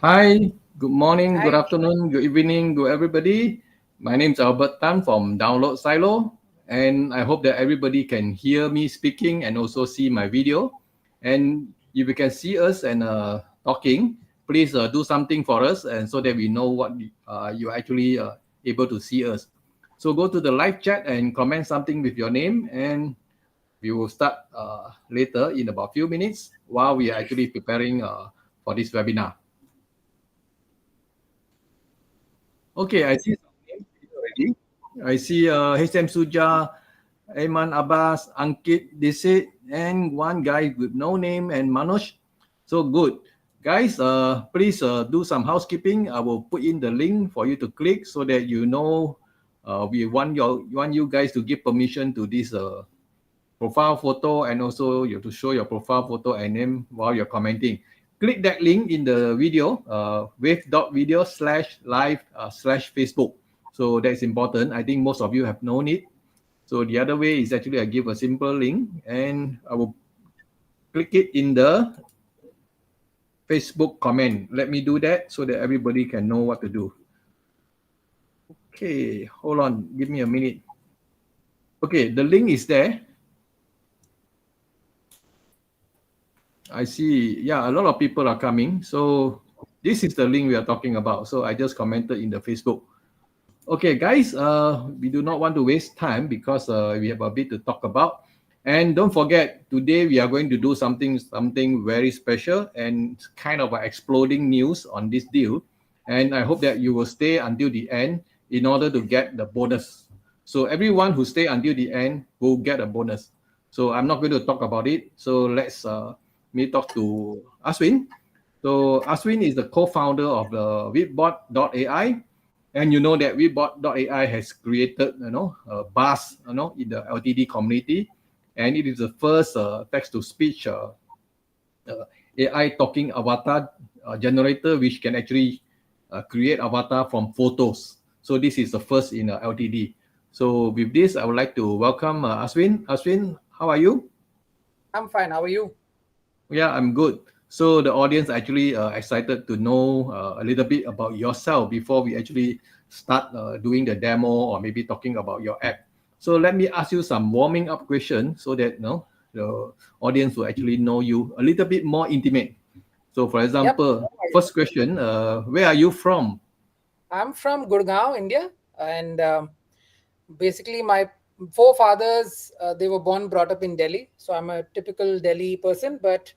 Hi, good morning, good Hi. afternoon, good evening, good everybody. My name is Albert Tan from Download Silo, and I hope that everybody can hear me speaking and also see my video. And if you can see us and talking, please do something for us, and so that we know what you are actually able to see us. So go to the live chat and comment something with your name, and we will start later in about few minutes while we are actually preparing for this webinar. Okay, I see some names already. I see HM Suja, Ayman Abbas, Ankit Disit, and one guy with no name, and Manoj. So good. Guys, please do some housekeeping. I will put in the link for you to click so that you know we want you guys to give permission to this profile photo, and also you have to show your profile photo and name while you're commenting. Click that link in the video, wave.video slash live slash Facebook. So that's important. I think most of you have known it. So the other way is actually I give a simple link and I will click it in the Facebook comment. Let me do that so that everybody can know what to do. Okay, hold on. Give me a minute. Okay, the link is there. I see. Yeah, a lot of people are coming. So this is the link we are talking about. So I just commented in the Facebook. Okay, guys, we do not want to waste time because we have a bit to talk about. And don't forget, today we are going to do something very special and kind of exploding news on this deal. And I hope that you will stay until the end in order to get the bonus. So everyone who stay until the end will get a bonus. So I'm not going to talk about it. So let's me talk to Ashwin. So Ashwin is the co-founder of the vidBoard.ai, and you know that vidBoard.ai has created a buzz in the LTD community, and it is the first text-to-speech AI talking avatar generator which can actually create avatar from photos. So this is the first in LTD. So with this, I would like to welcome Ashwin. Ashwin, how are you? I'm fine. How are you? Yeah, I'm good. So the audience actually excited to know a little bit about yourself before we actually start doing the demo or maybe talking about your app. So let me ask you some warming up questions so that the audience will actually know you a little bit more intimate. So for Yep. example, first question, where are you from? I'm from Gurgaon, India, and basically my forefathers they were born brought up in Delhi, so I'm a typical Delhi person. But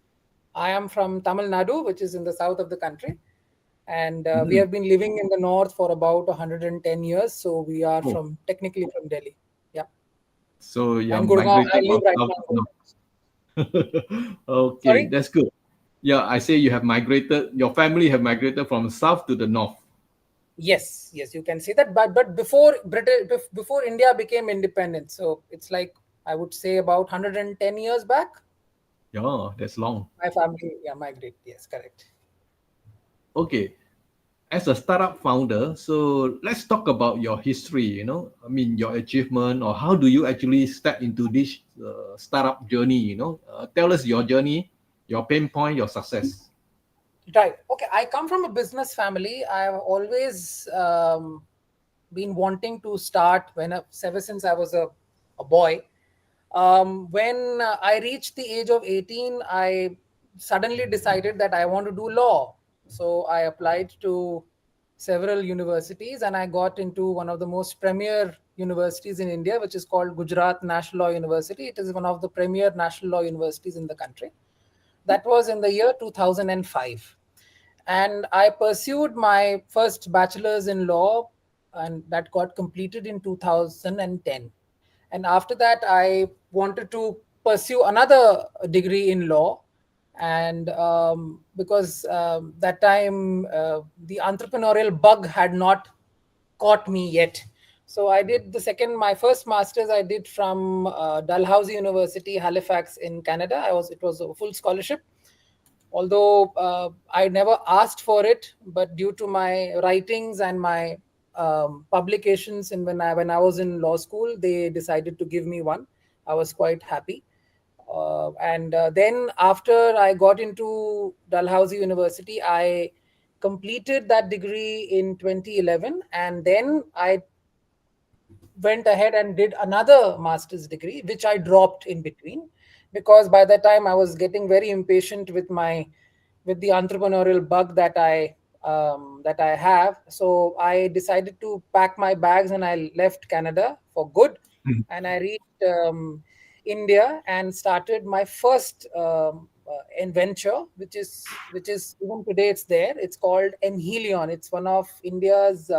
I am from Tamil Nadu, which is in the south of the country, and we Mhm. have been living in the north for about 110 years. So we are Oh, from technically from Delhi. Yeah, so you're and Gurgaon. I migrated live from right south now to in north. Gurgaon. Okay, Sorry. that's good. Yeah, I say you have migrated, your family have migrated from south to the north. Yes, yes, you can say that. But before before India became independent, so it's like I would say about 110 years back. Yeah, that's long. My family, yeah, migrated. Yes, correct. Okay, as a startup founder, so let's talk about your history. I mean, your achievement, or how do you actually step into this startup journey? Tell us your journey, your pain point, your success. Right. Okay. I come from a business family. I've always been wanting to start ever since I was a boy. When I reached the age of 18, I suddenly decided that I want to do law. So I applied to several universities and I got into one of the most premier universities in India, which is called Gujarat National Law University. It is one of the premier national law universities in the country. That was in the year 2005. And I pursued my first bachelor's in law, and that got completed in 2010. And after that, I wanted to pursue another degree in law. And because that time the entrepreneurial bug had not caught me yet. So I did my first master's I did from Dalhousie University, Halifax in Canada. It was a full scholarship, although I never asked for it, but due to my writings and my publications, and when I was in law school, they decided to give me one. I was quite happy. And then after I got into Dalhousie University, I completed that degree in 2011, and then I went ahead and did another master's degree, which I dropped in between, because by that time I was getting very impatient with the entrepreneurial bug that I have. So I decided to pack my bags and I left Canada for good, and I reached India and started my first venture, which is even today it's there. It's called Enhelion. It's one of India's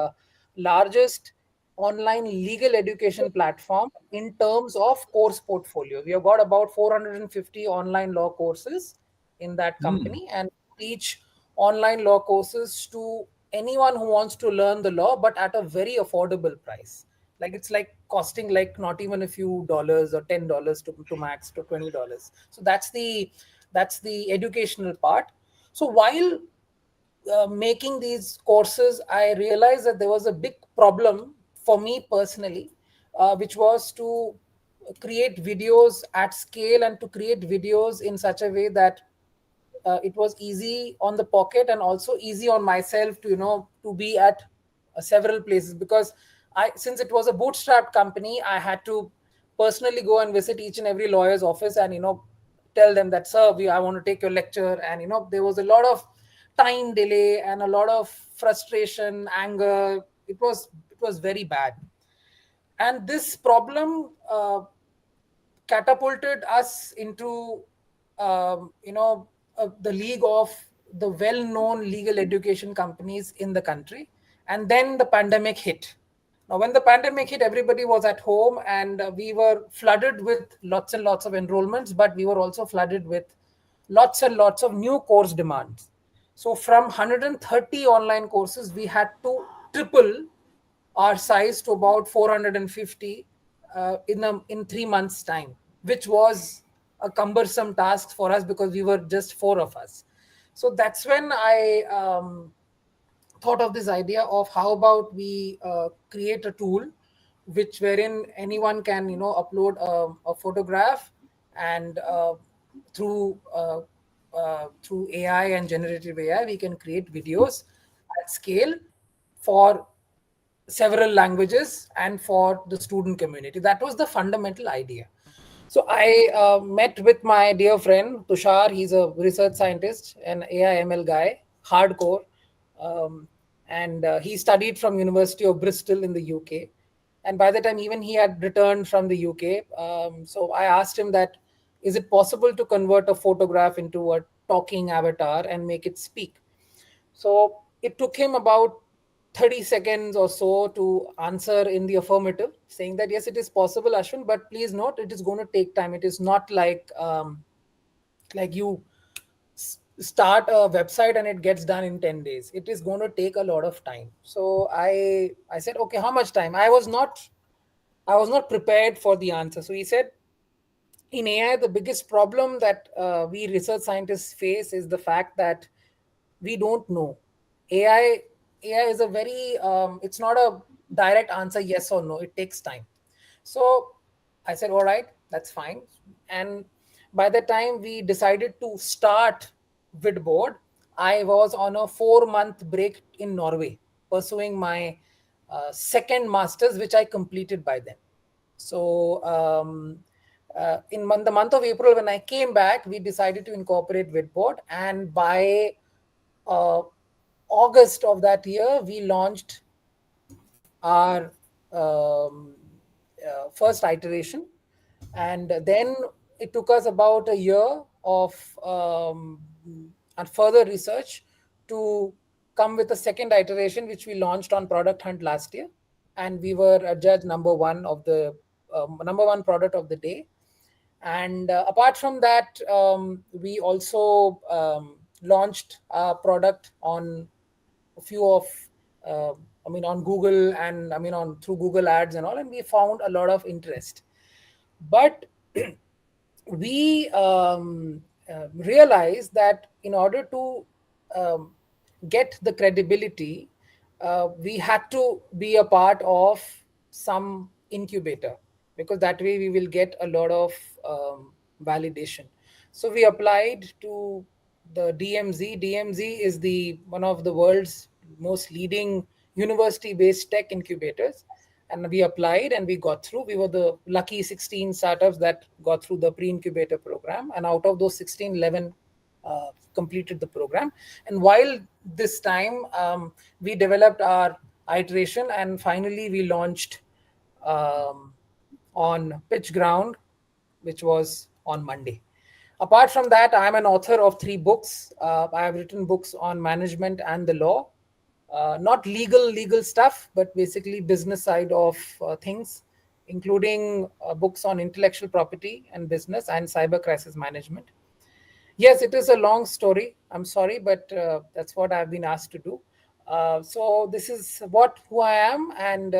largest online legal education platform in terms of course portfolio. We have got about 450 online law courses in that company, and teach online law courses to anyone who wants to learn the law, but at a very affordable price. Like it's like costing like not even a few dollars or $10 to max to $20. So that's the educational part. So while making these courses, I realized that there was a big problem for me personally, which was to create videos at scale and to create videos in such a way that it was easy on the pocket and also easy on myself to to be at several places, because since it was a bootstrapped company, I had to personally go and visit each and every lawyer's office and tell them that, sir, I want to take your lecture. And there was a lot of time delay and a lot of frustration, anger. It was very bad. And this problem catapulted us into the league of the well-known legal education companies in the country. And then the pandemic hit. Now when the pandemic hit, everybody was at home, and we were flooded with lots and lots of enrollments, but we were also flooded with lots and lots of new course demands. So from 130 online courses, we had to triple our size to about 450 in 3 months time, which was a cumbersome task for us because we were just four of us. So that's when I thought of this idea of how about we create a tool wherein anyone can upload a photograph, and through AI and generative AI we can create videos at scale for several languages and for the student community. That was the fundamental idea. So I met with my dear friend Tushar. He's a research scientist, an AI ML guy, hardcore, and he studied from University of Bristol in the UK. And by the time even he had returned from the UK, so I asked him that, is it possible to convert a photograph into a talking avatar and make it speak? So it took him about 30 seconds or so to answer in the affirmative, saying that yes, it is possible, Ashwin, but please note it is going to take time. It is not like you start a website and it gets done in 10 days. It is going to take a lot of time. So I said, okay, how much time? I was not prepared for the answer. So he said, in AI, the biggest problem that we research scientists face is the fact that we don't know. AI is a very it's not a direct answer, yes or no. It takes time. So I said, all right, that's fine. And by the time we decided to start vidBoard, I was on a 4-month break in Norway, pursuing my second master's, which I completed by then. So in the month of April, when I came back, we decided to incorporate vidBoard, and by uh, August of that year, we launched our first iteration, and then it took us about a year of and further research to come with a second iteration, which we launched on Product Hunt last year, and we were adjudged number one product of the day. And apart from that, we also launched a product on a few of uh, on Google, and on through Google ads and all, and we found a lot of interest. But we realized that in order to um, get the credibility, we had to be a part of some incubator, because that way we will get a lot of validation. So we applied to the DMZ. DMZ is one of the world's most leading university-based tech incubators. And we applied and we got through. We were the lucky 16 startups that got through the pre-incubator program. And out of those 16, 11 completed the program. And while this time, we developed our iteration, and finally we launched on pitch ground, which was on Monday. Apart from that, I'm an author of 3 books. I have written books on management and the law, not legal stuff, but basically business side of things, including books on intellectual property and business and cyber crisis management. Yes, it is a long story. I'm sorry, but that's what I've been asked to do. So this is who I am, and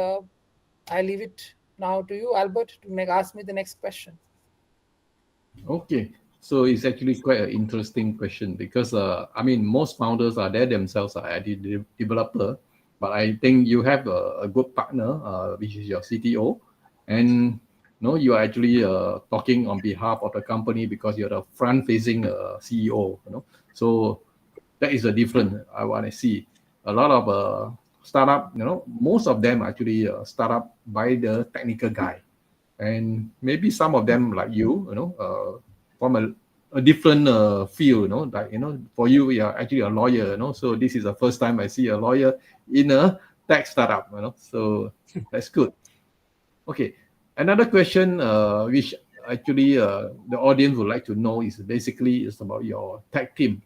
I leave it now to you, Albert, to ask me the next question. Okay, so it's actually quite an interesting question because I mean most founders are there themselves are IT developer, but I think you have a good partner, which is your CTO, and you are actually talking on behalf of the company because you're the front-facing CEO. So that is a different. I want to see a lot of startup. Most of them actually startup by the technical guy. And maybe some of them like from a different field, like for you, you're actually a lawyer, so this is the first time I see a lawyer in a tech startup, so that's good. Okay, another question which actually the audience would like to know is about your tech team.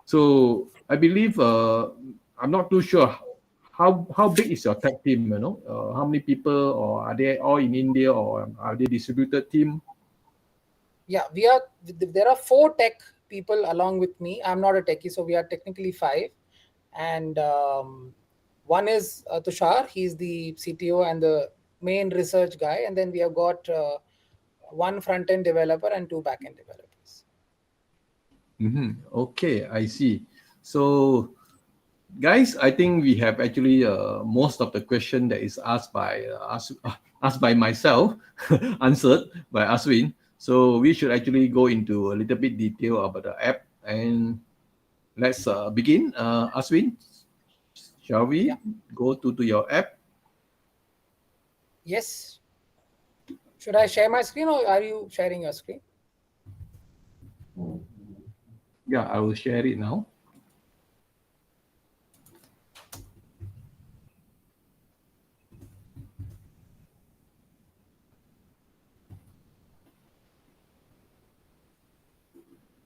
So I believe I'm not too sure how big is your tech team? How many people, or are they all in India, or are they distributed team? Yeah, there are 4 tech people along with me. I'm not a techie, so we are technically 5. And one is Tushar. He's the CTO and the main research guy. And then we have got 1 front-end developer and 2 back-end developers. Okay, I see. So guys, I think we have actually most of the question that is asked by myself answered by Ashwin. So we should actually go into a little bit detail about the app, and let's begin. Ashwin, shall we go to your app? Yes. Should I share my screen, or are you sharing your screen? Yeah, I will share it now.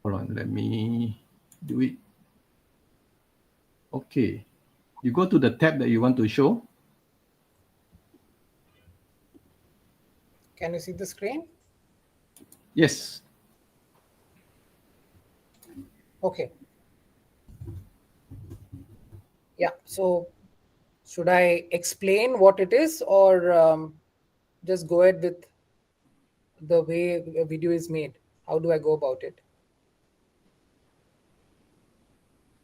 Hold on, let me do it. Okay, you go to the tab that you want to show. Can you see the screen? Yes. Okay. Yeah, so should I explain what it is, or just go ahead with the way a video is made? How do I go about it?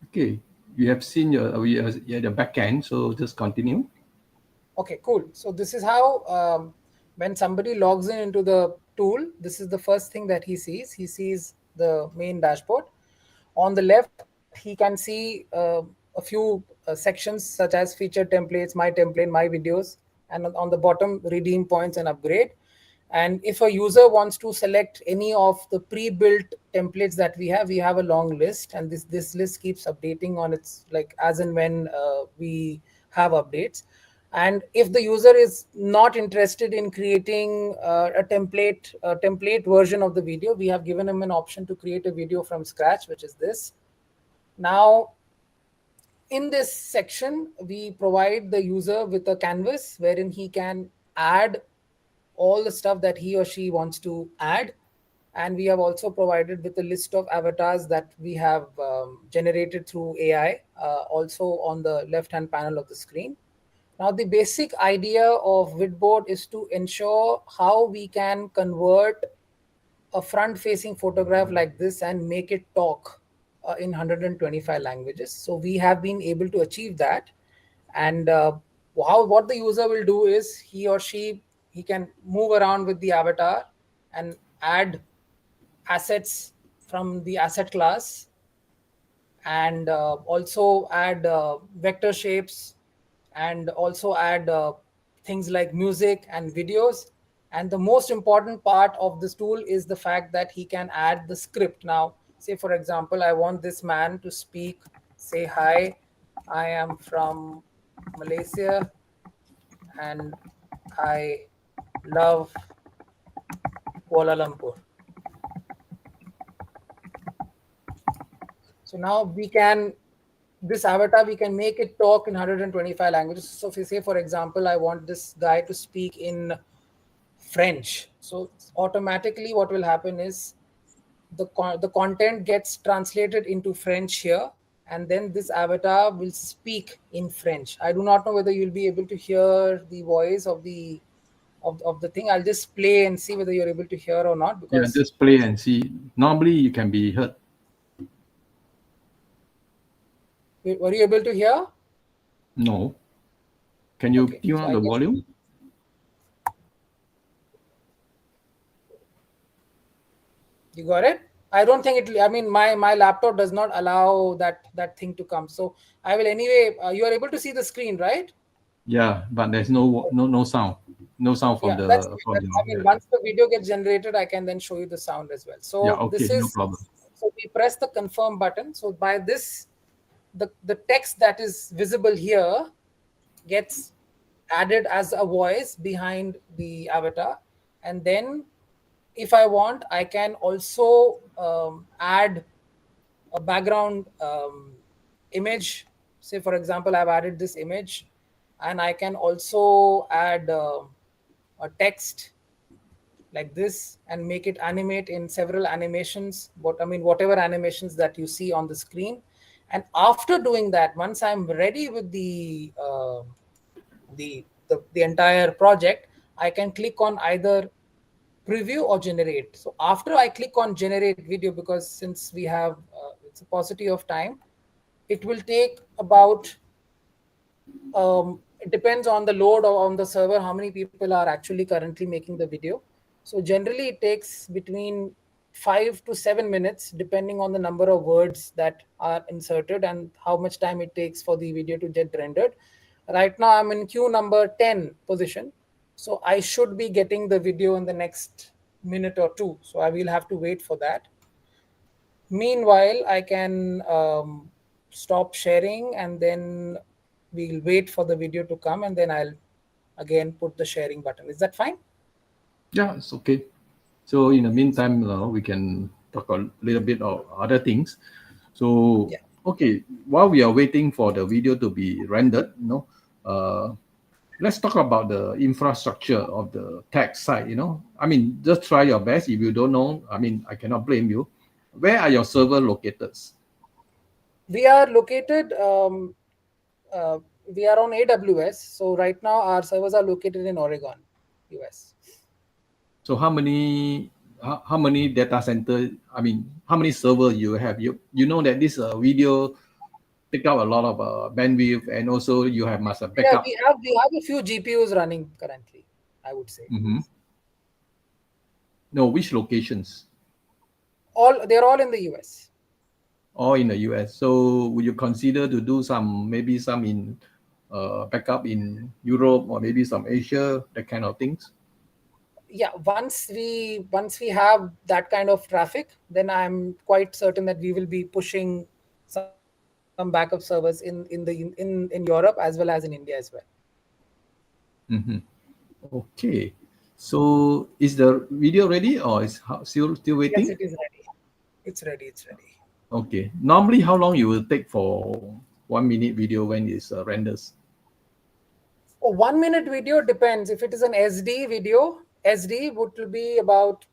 Okay, we have seen the back end, so just continue. Okay, cool. So this is how when somebody logs into the tool, this is the first thing that he sees. He sees the main dashboard. On the left, he can see a few sections such as feature templates, my template, my videos, and on the bottom, redeem points and upgrade. And if a user wants to select any of the pre-built templates that we have a long list, and this list keeps updating on its as and when we have updates. And if the user is not interested in creating a template version of the video, we have given him an option to create a video from scratch, which is this. Now, in this section, we provide the user with a canvas wherein he can add all the stuff that he or she wants to add. And we have also provided with a list of avatars that we have generated through AI, also on the left-hand panel of the screen. Now, the basic idea of vidBoard is to ensure how we can convert a front-facing photograph like this and make it talk in 125 languages. So we have been able to achieve that. And what the user will do is he or she can move around with the avatar and add assets from the asset class and also add vector shapes, and also add things like music and videos. And the most important part of this tool is the fact that he can add the script. Now, say for example, I want this man to speak, say, "Hi, I am from Malaysia and I love Kuala Lumpur." So now we can, this avatar, we can make it talk in 125 languages. So if you say, for example, I want this guy to speak in French. So automatically what will happen is the content gets translated into French here, and then this avatar will speak in French. I do not know whether you'll be able to hear the voice of the thing. I'll just play and see whether you're able to hear or not, Yeah, because just play and see. Normally, you can be heard. were you able to hear? No. Can you Okay, tune so up I the guess volume? you got it. I don't think it. I mean, my laptop does not allow that thing to come. So I will anyway. You are able to see the screen, right? Yeah, but there's no sound. No sound from Yeah, that's the fine. from I your mean, yeah. once the video gets generated, I can then show you the sound as well. Yeah, So okay, this no is, problem. so we press the confirm button. So by this, the text that is visible here gets added as a voice behind the avatar. And then if I want, I can also add a background image. Say for example, I've added this image, and I can also add a text like this and make it animate in several animations, whatever animations that you see on the screen. And after doing that, once I'm ready with the entire project, I can click on either preview or generate. So after I click on generate video, because since we have it's a paucity of time, it will take about it depends on the load or on the server, how many people are actually currently making the video. So generally it takes between 5 to 7 minutes depending on the number of words that are inserted and how much time it takes for the video to get rendered. Right now I'm in queue number 10 position, so I should be getting the video in the next minute or two, so I will have to wait for that. Meanwhile, I can stop sharing, and then we'll wait for the video to come, and then I'll again put the sharing button. Is that fine? Yeah, it's okay. So in the meantime, we can talk a little bit of other things. So Yeah. okay, while we are waiting for the video to be rendered, let's talk about the infrastructure of the tech side. I mean, just try your best. If you don't know, I mean, I cannot blame you. Where are your server located? We are located, uh, we are on AWS. So right now our servers are located in Oregon, US. So how many data center? I mean, how many server you have? You know that this video take up a lot of bandwidth, and also you have must have Yeah, backup. we have a few GPUs running currently, I would say. Mm-hmm. No, which locations? They're all in the US. All in the US. So would you consider to do maybe some in backup in Europe or maybe some Asia, that kind of things? Yeah, once we have that kind of traffic, then I'm quite certain that we will be pushing some backup servers in Europe as well as in India as well. Mm-hmm. Okay. So is the video ready or is still Yes, waiting? it is ready. It's ready. Okay. Normally, how long you will take for 1 minute video when it's renders? Oh, 1 minute video depends. If it is an SD video, SD would be about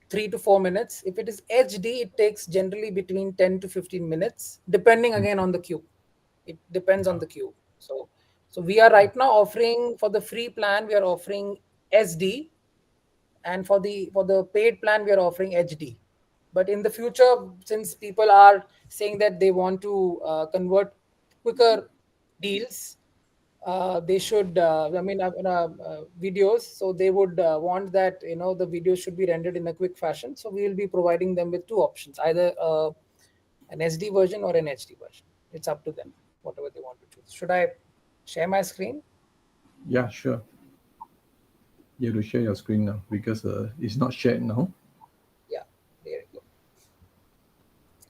3 to 4 minutes. If it is HD, it takes generally between 10 to 15 minutes, depending again on the queue. It depends on the queue. So we are right now offering, for the free plan, we are offering SD, and for the paid plan, we are offering HD. But in the future, since people are saying that they want to convert quicker deals, they should videos, so they would want that the video should be rendered in a quick fashion. So we will be providing them with two options: either an SD version or an HD version. It's up to them, whatever they want to choose. Should I share my screen? Yeah, sure. You have to share your screen now because it's not shared now. Yeah, there you go.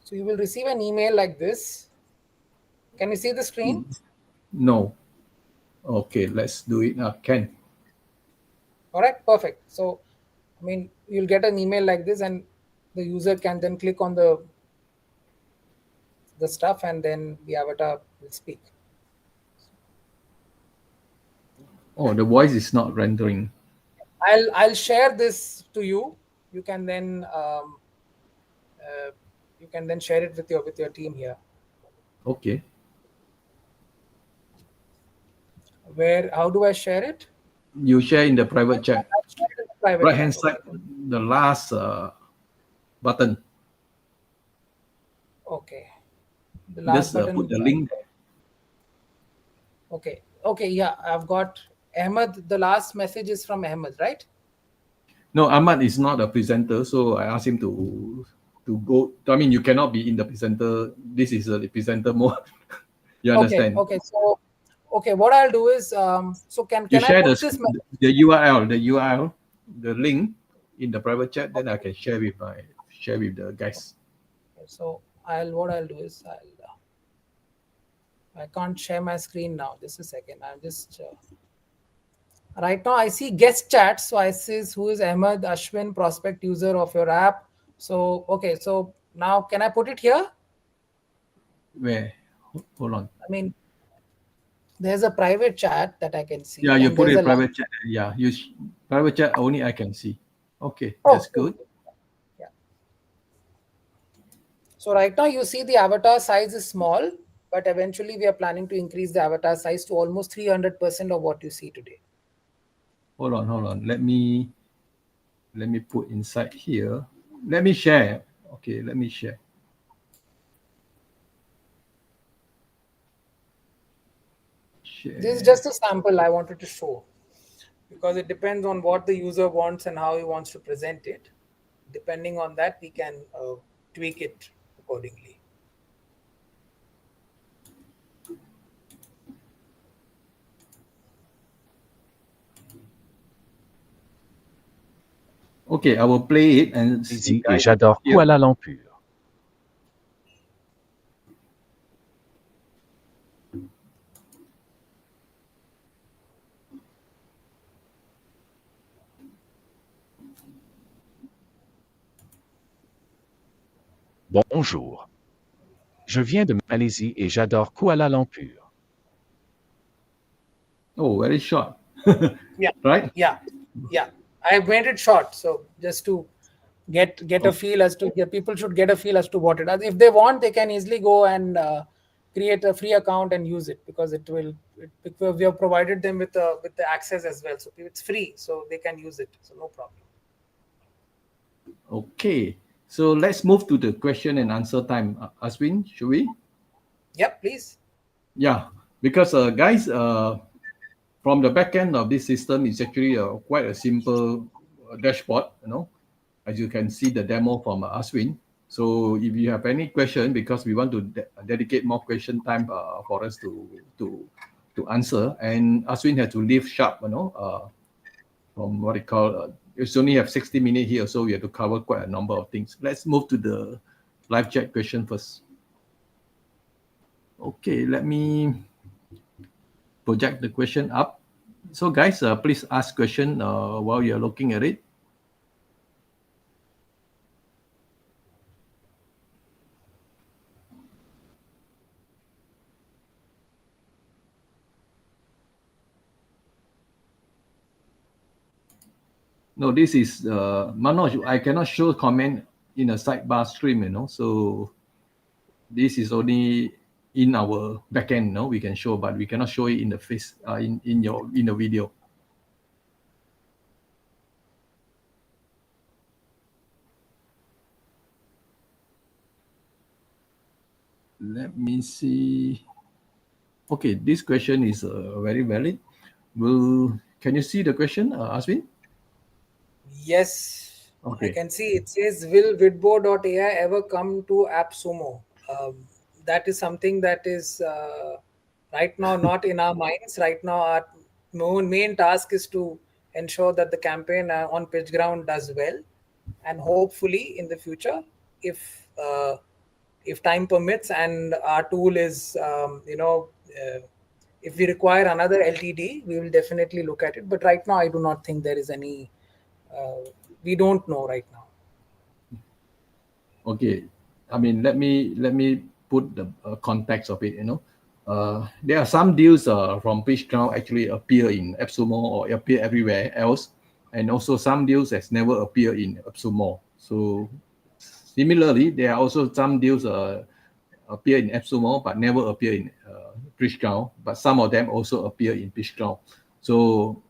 So you will receive an email like this. Can you see the screen? No. Okay, let's do it. Ken. All right, perfect. So, I mean, you'll get an email like this, and the user can then click on the stuff, and then the avatar will speak. Oh, the voice is not rendering. I'll share this to you. You can then share it with your team here. Okay. How do I share it? You share in the private chat. I'll share it in the private Right hand chat. side, the last button. Okay. The last Just button. put the link there. Okay. Okay. Yeah, I've got Ahmed. The last message is from Ahmed, right? No, Ahmad is not a presenter, so I asked him to go. I mean, you cannot be in the presenter. This is a presenter mode. You understand? Okay. So, okay. What I'll do is, so can You I share put this? the URL, the link in the private chat. Then I can share with the guys. So what I'll do is I can't share my screen now. Just a second. I'm just right now I see guest chat. So I see who is Ahmed Ashwin, prospect user of your app. So okay. So now can I put it here? Where? Hold on. I mean, there's a private chat that I can see. Yeah, you and put there's it a private chat. Yeah, private chat only I can see. Okay, Oh, that's good. Yeah. So right now you see the avatar size is small, but eventually we are planning to increase the avatar size to almost 300% of what you see today. Hold on. Let me put inside here. Let me share. Okay, let me share. This is just a sample I wanted to show, because it depends on what the user wants and how he wants to present it. Depending on that, we can tweak it accordingly. Okay, I will play it and see. Et j'adore Kuala Lumpur. Bonjour. Je viens de Malaisie et j'adore Kuala Lumpur. Oh, very short. Yeah. Right? Yeah. I made it short, so just to get a feel as to people should get a feel as to what it is. If they want, they can easily go and create a free account and use it, because we have provided them with the access as well. So it's free, so they can use it. So no problem. Okay. So let's move to the question and answer time. Ashwin, should we? Yep, please. Yeah, because guys, from the back end of this system, it's actually quite a simple dashboard, as you can see the demo from Ashwin. So if you have any question, because we want to dedicate more question time for us to answer, and Ashwin had to leave sharp, from what they call, it's only have 60 minutes here, so we have to cover quite a number of things. Let's move to the live chat question first. Okay, let me project the question up. So guys, please ask question while you're looking at it. No, this is Manoj. I cannot show comment in a sidebar stream, so this is only in our backend. We can show, but we cannot show it in the face in the video. Let me see. Okay, this question is very valid. Can you see the question, Ashwin? Yes, okay. I can see it says, will vidBoard.ai ever come to AppSumo? that is something that is right now not in our minds. Right now, our main task is to ensure that the campaign on pitch ground does well, and hopefully in the future, if time permits and our tool is if we require another LTD, we will definitely look at it. But right now, I do not think there is any. We don't know right now. Okay, I mean, let me put the context of it. There are some deals from pitch ground actually appear in AppSumo or appear everywhere else, and also some deals has never appeared in AppSumo. So similarly, there are also some deals appear in AppSumo but never appear in pitch ground. But some of them also appear in pitch ground. So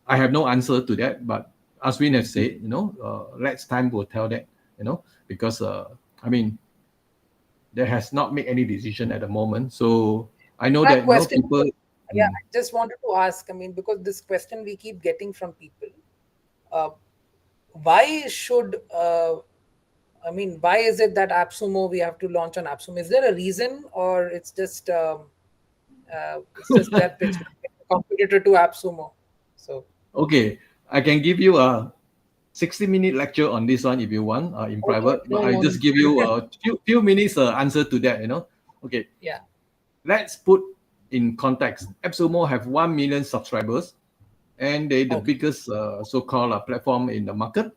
I have no answer to that. But Ashwin has said, let's time will tell that. Because I mean, there has not made any decision at the moment. So I know that question, people. Yeah, I just wanted to ask. I mean, because this question we keep getting from people, why should why is it that AppSumo we have to launch on AppSumo? Is there a reason, or it's just that it's a competitor to AppSumo? So okay, I can give you a 60-minute lecture on this one if you want in private. No, but I just give you a few minutes answer to that. Okay. Yeah. Let's put in context. AppSumo have 1 million subscribers, and they're the biggest so-called platform in the market.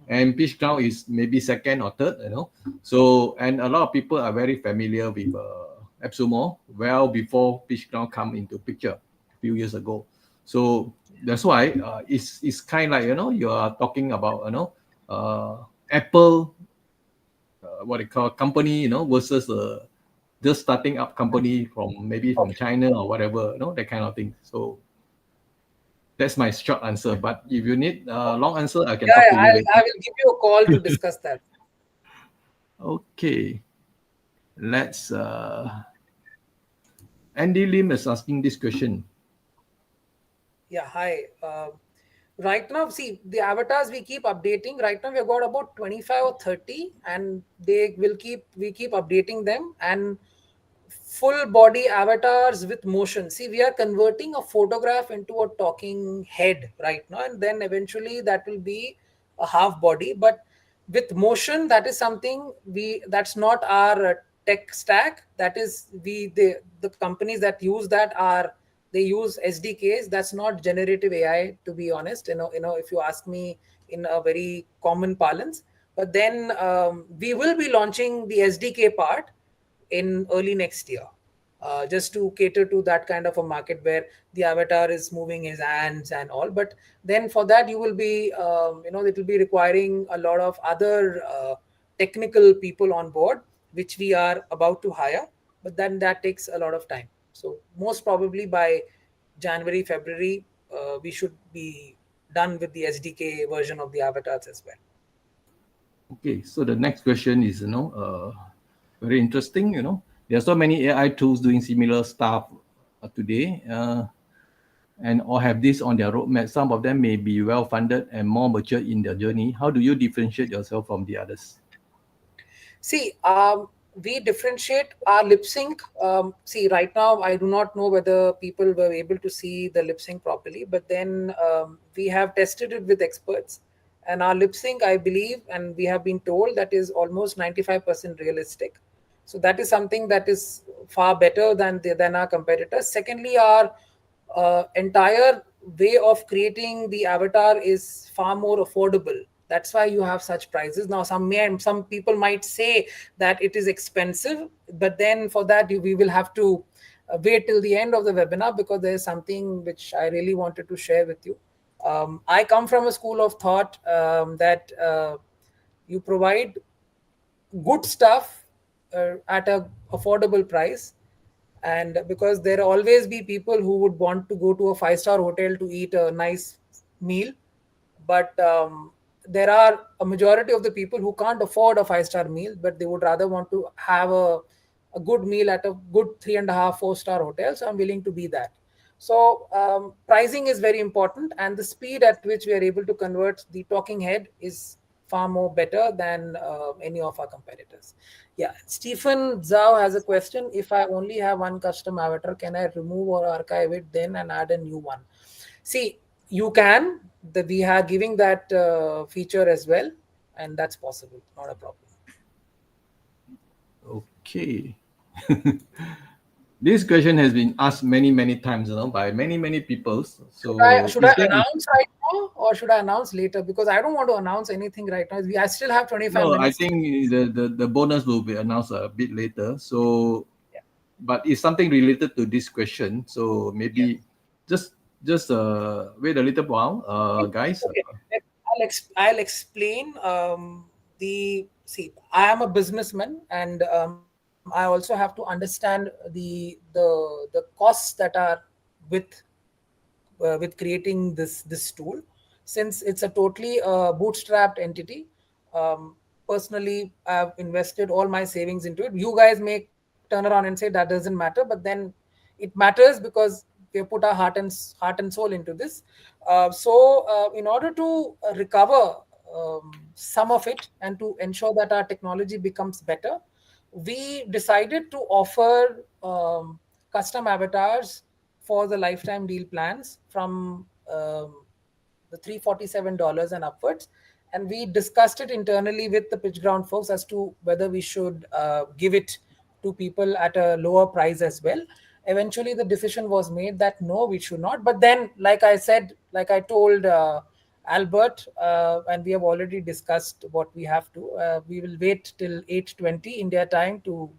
And pitch ground is maybe second or third. So, and a lot of people are very familiar with AppSumo well before pitch ground come into picture a few years ago. So that's why it's kind of like you are talking about Apple what they call company versus just starting up company from maybe from China or whatever, that kind of thing. So that's my short answer. But if you need a long answer, I can talk to you later. I will give you a call to discuss that. Okay, let's. Andy Lim is asking this question. Yeah, hi. Right now, see, the avatars we keep updating. Right now, we've got about 25 or 30, and we keep updating them. And full body avatars with motion. See, we are converting a photograph into a talking head right now, and then eventually that will be a half body. But with motion, that is something that's not our tech stack. That is the companies that use that they use SDKs. That's not generative AI, to be honest. If you ask me in a very common parlance. But then we will be launching the SDK part in early next year, just to cater to that kind of a market where the avatar is moving his hands and all. But then for that, you will be, it will be requiring a lot of other technical people on board, which we are about to hire. But then that takes a lot of time. So most probably by January, February, we should be done with the SDK version of the avatars as well. Okay, so the next question is, very interesting. There are so many AI tools doing similar stuff today, and all have this on their roadmap. Some of them may be well funded and more mature in their journey. How do you differentiate yourself from the others? See, we differentiate our lip sync. See, right now, I do not know whether people were able to see the lip sync properly, but then we have tested it with experts. And our lip sync, I believe, and we have been told that is almost 95% realistic. So that is something that is far better than our competitors. Secondly, our entire way of creating the avatar is far more affordable. That's why you have such prices. Now, some people might say that it is expensive, but then for that, we will have to wait till the end of the webinar, because there is something which I really wanted to share with you. I come from a school of thought that you provide good stuff at a affordable price. And because there always be people who would want to go to a 5-star hotel to eat a nice meal, but there are a majority of the people who can't afford a 5-star meal, but they would rather want to have a good meal at a good 3.5, 4-star hotel. So I'm willing to be that. So pricing is very important, and the speed at which we are able to convert the talking head is far more better than any of our competitors. Yeah, Stephen Zhao has a question. If I only have one custom avatar, can I remove or archive it then and add a new one? See, you can. We are giving that feature as well, and that's possible. Not a problem. Okay. This question has been asked many times, by many people. So Should I announce right now or should I announce later? Because I don't want to announce anything right now. I still have 25 No, I minutes. think the bonus will be announced a bit later. So, Yeah. but it's something related to this question. So maybe just wait a little while, guys. Okay. I'll explain. See, I am a businessman, and I also have to understand the costs that are with with creating this tool, since it's a totally bootstrapped entity. Personally, I've invested all my savings into it. You guys may turn around and say that doesn't matter, but then it matters because we have put our heart and soul into this. In order to recover some of it and to ensure that our technology becomes better, we decided to offer custom avatars for the lifetime deal plans from the $347 and upwards. And we discussed it internally with the pitch ground folks as to whether we should give it to people at a lower price as well. Eventually, the decision was made that no, we should not. But then, like I told Albert, and we have already discussed what we have to. We will wait till 8:20 India time to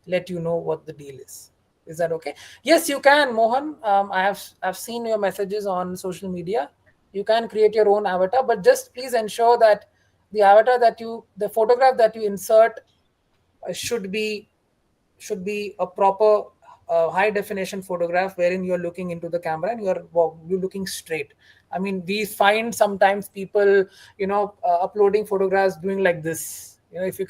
let you know what the deal is. Is that okay? Yes, you can, Mohan. I've seen your messages on social media. You can create your own avatar, but just please ensure that the photograph that you insert should be a proper high definition photograph wherein you're looking into the camera and you're looking straight. I mean, we find sometimes people uploading photographs doing like this. If you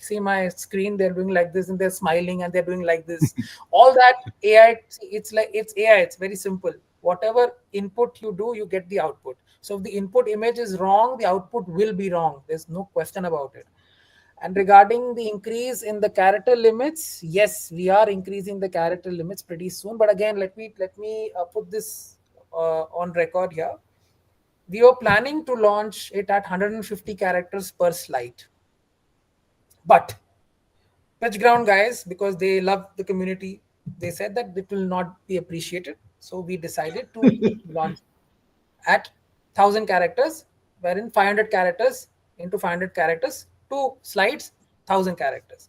see my screen, they're doing like this and they're smiling and they're doing like this. All that AI, it's AI. It's very simple. Whatever input you do, you get the output. So if the input image is wrong, the output will be wrong. There's no question about it. And regarding the increase in the character limits, yes, we are increasing the character limits pretty soon. But again, let me put this on record here. We were planning to launch it at 150 characters per slide. But pitch ground guys, because they love the community, they said that it will not be appreciated. So we decided to launch at 1,000 characters, wherein 500 characters into 500 characters, 2 slides, 1,000 characters.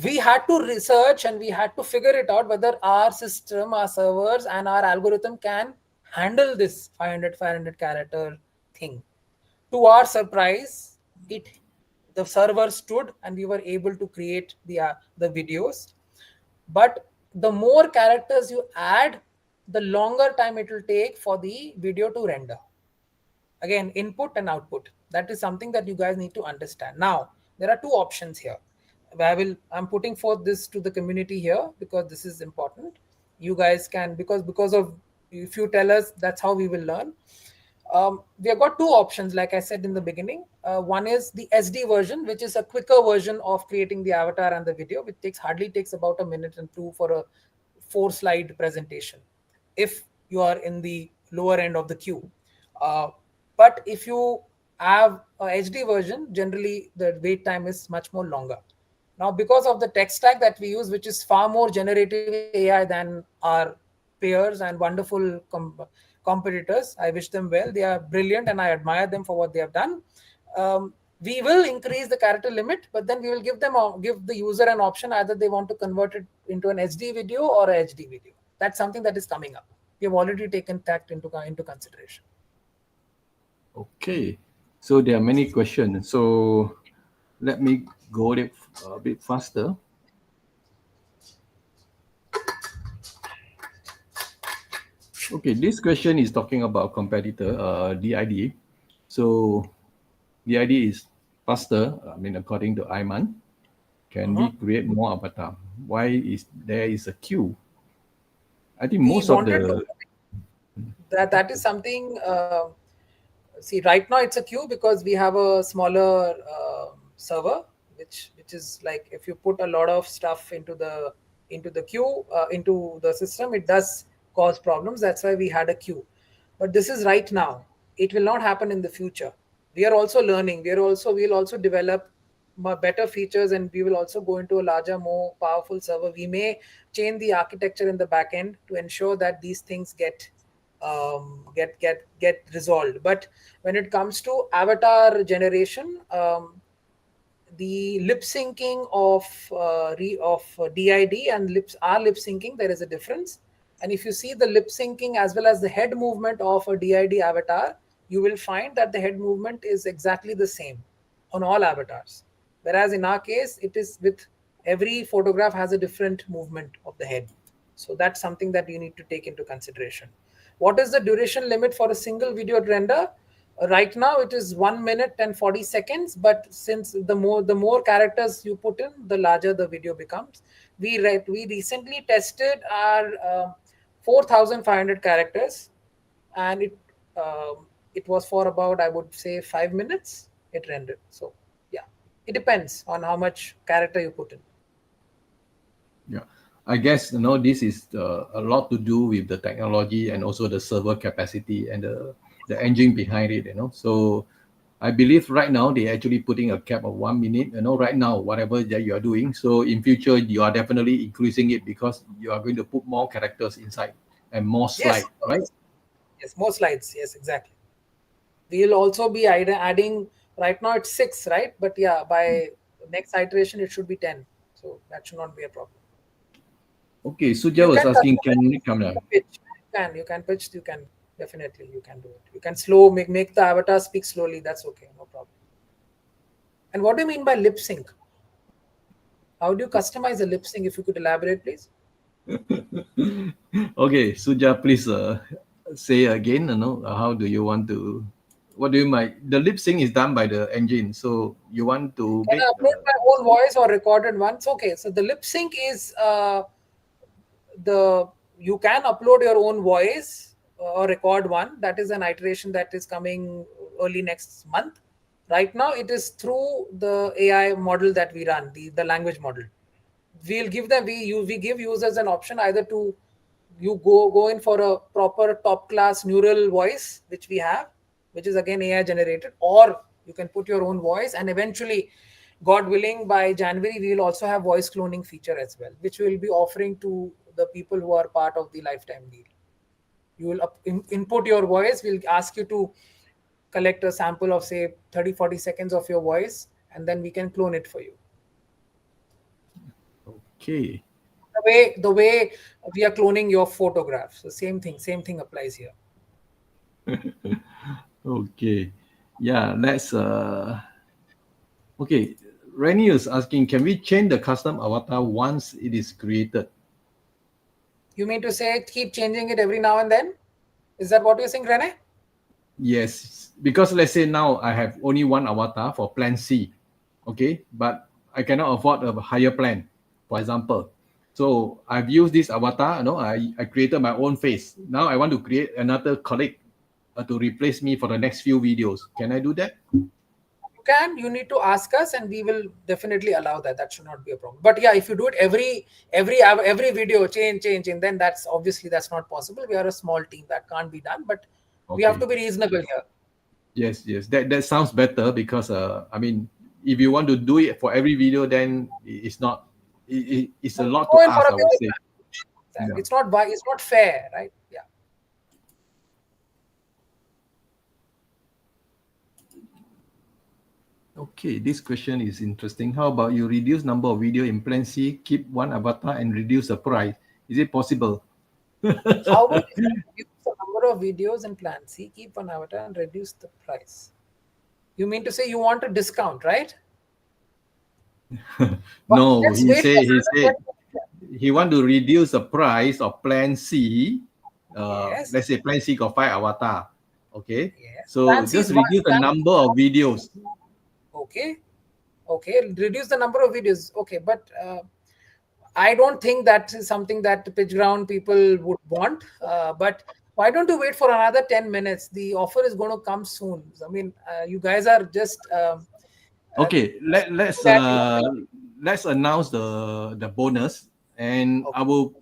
We had to research and we had to figure it out whether our system, our servers, and our algorithm can handle this 500 character thing. To our surprise, the server stood and we were able to create the videos. But the more characters you add, the longer time it will take for the video to render. Again, input and output. That is something that you guys need to understand. Now, there are two options here. I'm putting forth this to the community here because this is important. You guys can, because of, if you tell us, that's how we will learn. We have got two options, like I said in the beginning. One is the SD version, which is a quicker version of creating the avatar and the video, which hardly takes about a minute and two for a 4-slide presentation, if you are in the lower end of the queue. But if you have a HD version, generally the wait time is much more longer. Now, because of the tech stack that we use, which is far more generative AI than our peers and wonderful competitors, I wish them well. They are brilliant and I admire them for what they have done. We will increase the character limit, but then we will give the user an option, either they want to convert it into an HD video or a HD video. That's something that is coming up. We have already taken that into consideration. Okay, so there are many questions. So let me go a bit faster. Okay, this question is talking about competitor, DID. So DID is faster, according to Ayman. Can we create more avatar? Why there is a queue? I think most of the... That is something see, right now it's a queue because we have a smaller server, which is like, if you put a lot of stuff into the queue, into the system, it does cause problems. That's why we had a queue. But this is right now. It will not happen in the future. We are also learning. We'll also develop better features, and we will also go into a larger, more powerful server. We may change the architecture in the back end to ensure that these things get resolved. But when it comes to avatar generation, the lip syncing of DID and lip syncing, there is a difference. And if you see the lip syncing as well as the head movement of a DID avatar, you will find that the head movement is exactly the same on all avatars. Whereas in our case, it is with every photograph has a different movement of the head. So that's something that you need to take into consideration. What is the duration limit for a single video render? Right now it is 1 minute and 40 seconds, but since the more characters you put in, the larger the video becomes. We recently tested our 4,500 characters, and it was for about, I would say, 5 minutes it rendered. So yeah, it depends on how much character you put in. Yeah, I guess this is a lot to do with the technology and also the server capacity and the engine behind it. So I believe right now they're actually putting a cap of 1 minute. Right now whatever that you are doing. So in future you are definitely increasing it because you are going to put more characters inside and more slides, right? Yes, more slides. Yes, exactly. We'll also be adding. Right now it's 6, right? But yeah, by next iteration it should be 10. So that should not be a problem. Okay, Suja was asking, can you come down? You can pitch. You can definitely you can do it. You can make the avatar speak slowly. That's okay, no problem. And what do you mean by lip sync? How do you customize a lip sync? If you could elaborate, please. Okay, Suja, please say again. How do you want to? What do you mean? The lip sync is done by the engine, so you want to Can I upload my own voice or recorded ones? Okay, so the lip sync is you can upload your own voice or record one. That is an iteration that is coming early next month. Right now it is through the AI model that we run, the language model. We'll give them, we give users an option either to you go in for a proper top class neural voice, which we have, which is again AI generated, or you can put your own voice, and eventually, God willing, by January we will also have voice cloning feature as well, which we will be offering to the people who are part of the lifetime deal. You will input your voice. We'll ask you to collect a sample of say 30-40 seconds of your voice, and then we can clone it for you. Okay. The way we are cloning your photographs, the same thing applies here. Okay. Yeah, let's okay. Rennie is asking, can we change the custom avatar once it is created? You mean to say keep changing it every now and then? Is that what you're saying, Rene? Yes, because let's say now I have only one avatar for plan C, okay, but I cannot afford a higher plan, for example. So I've used this avatar, I created my own face. Now I want to create another colleague to replace me for the next few videos. Can I do that? You need to ask us, and we will definitely allow that. That should not be a problem. But yeah, if you do it every video change, and then that's not possible. We are a small team, that can't be done, but we have to be reasonable here. Yes, that sounds better because I mean, if you want to do it for every video, then it's not it's a lot to ask, I would say. Yeah. It's not fair, right? Yeah. Okay, this question is interesting. How about you reduce number of video in plan C, keep one avatar and reduce the price? Is it possible? How would you reduce the number of videos in plan C, keep one avatar and reduce the price? You mean to say you want a discount, right? No, he said he want to reduce the price of plan C. Yes. Let's say plan C got 5 avatar. Okay. Yes. So Plan just reduce the number of videos. Okay. Reduce the number of videos. Okay, but I don't think that is something that the pitch ground people would want. But Why don't you wait for another 10 minutes? The offer is going to come soon. I mean, you guys are just Okay, let's announce the bonus, and Okay.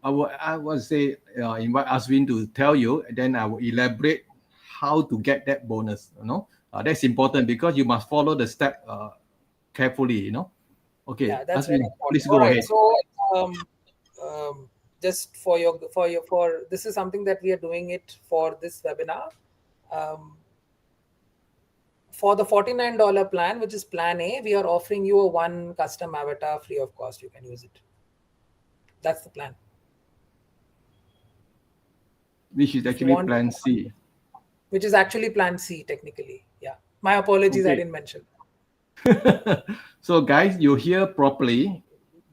I will say invite Ashwin to tell you, and then I will elaborate how to get that bonus. That's important because you must follow the step carefully. Okay, Yeah, that's very Ashwin, important. please All go right. ahead. So, just for this is something that we are doing it for this webinar. For the $49 plan, which is Plan A, we are offering you a one custom avatar free of cost. You can use it. That's the plan. Which is actually Plan C. Which is actually Plan C, technically. Yeah. My apologies, I didn't mention. So, guys, you hear properly.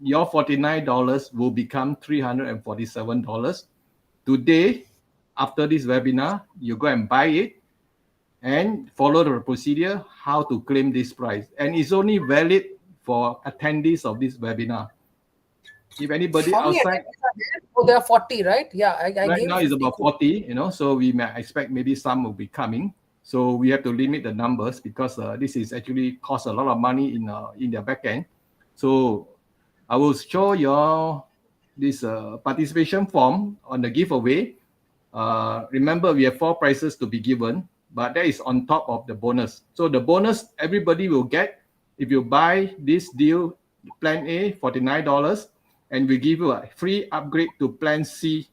Your $49 will become $347. Today, after this webinar, you go and buy it and follow the procedure how to claim this price. And it's only valid for attendees of this webinar. If anybody outside, there are 40, right? Yeah, I right gave now it's about 40, so we may expect maybe some will be coming. So we have to limit the numbers because this is actually cost a lot of money in their back end. So I will show you this participation form on the giveaway. Remember, we have 4 prizes to be given, but that is on top of the bonus. So the bonus everybody will get if you buy this deal, Plan A, $49, and we give you a free upgrade to Plan C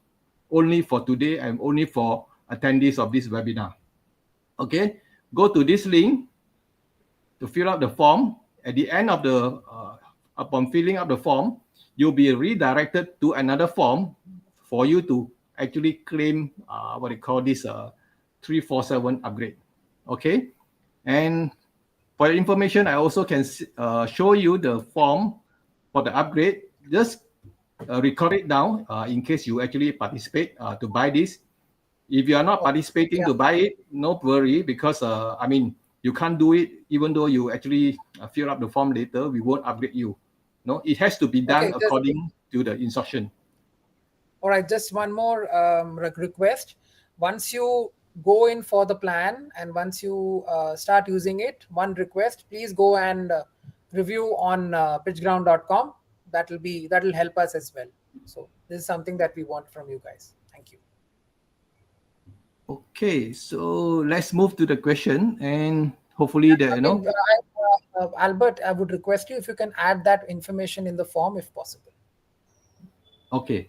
only for today and only for attendees of this webinar. Okay, go to this link to fill out the form. At the end of upon filling up the form, you'll be redirected to another form for you to actually claim what they call this 347 upgrade. Okay, and for your information, I also can show you the form for the upgrade. Just record it down in case you actually participate to buy this. If you are not participating to buy it, no worry, because I mean, you can't do it even though you actually fill up the form later. We won't upgrade you. No, it has to be done according to the instruction. All right, just one more request. Once you go in for the plan and once you start using it, one request, please go and review on pitchground.com. That'll help us as well. So this is something that we want from you guys. Thank you. Okay, so let's move to the question, and hopefully Albert, I would request you if you can add that information in the form if possible. Okay,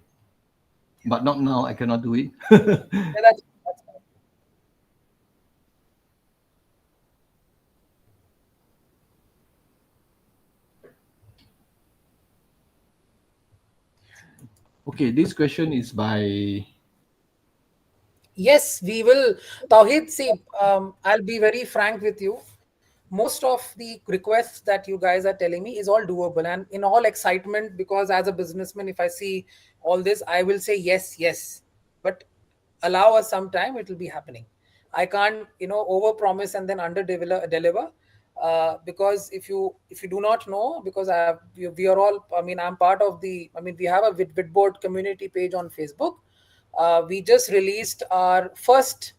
but not now. I cannot do it. That's fine. Okay, this question is by... Yes, we will. Tawheed, see, I'll be very frank with you. Most of the requests that you guys are telling me is all doable, and in all excitement, because as a businessman, if I see all this, I will say yes. But allow us some time; it will be happening. I can't, over promise and then under deliver. Because if you do not know, because we are all, I mean, I'm part of the, I mean, we have a vidBoard community page on Facebook. We just released our first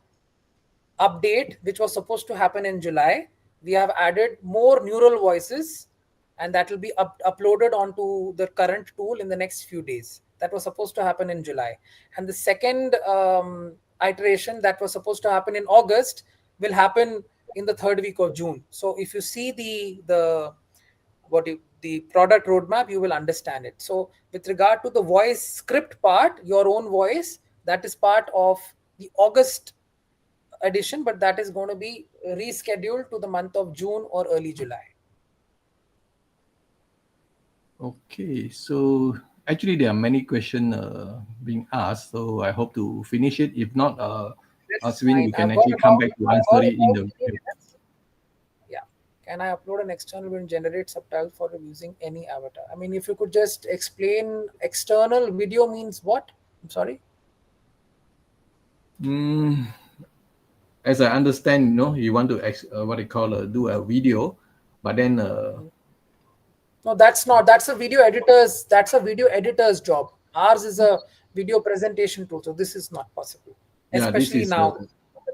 update, which was supposed to happen in July. We have added more neural voices, and that will be uploaded onto the current tool in the next few days. That was supposed to happen in July. And the second iteration that was supposed to happen in August will happen in the 3rd week of June. So if you see the product roadmap, you will understand it. So with regard to the voice script part, your own voice, that is part of the August edition, but that is going to be rescheduled to the month of June or early July. Okay, so actually there are many questions being asked, so I hope to finish it. If not, Ashwin, we can actually come back to answer it in the video. Yeah. Can I upload an external and generate subtitles for using any avatar? I mean, if you could just explain external video means what? I'm sorry. As I understand, you want to do a video, but then no, that's not. That's a video editor's job. Ours is a video presentation tool. So this is not possible, Yeah, this especially is now, the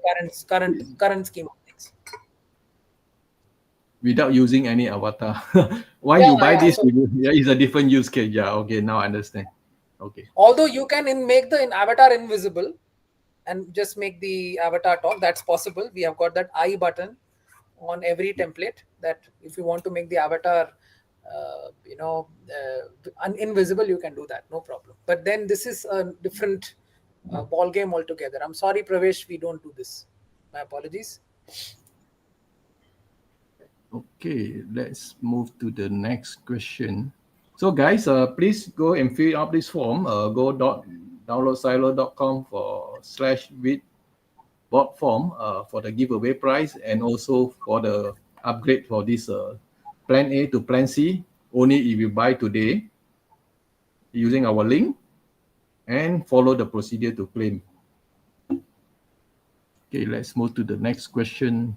current scheme of things. without using any avatar. Why Yeah, you buy yeah. this? So Yeah, it's a different use case. Yeah, okay, now I understand. Okay. although you can make the avatar invisible and just make the avatar talk, that's possible. We have got that I button on every template, that if you want to make the avatar invisible, you can do that, no problem. But then this is a different ball game altogether. I'm sorry, Pravesh, we don't do this. My apologies. Okay, let's move to the next question. So guys, please go and fill out this form. Downloadsilo.com/vidBoard form for the giveaway prize, and also for the upgrade for this Plan A to Plan C, only if you buy today using our link and follow the procedure to claim. Okay, let's move to the next question.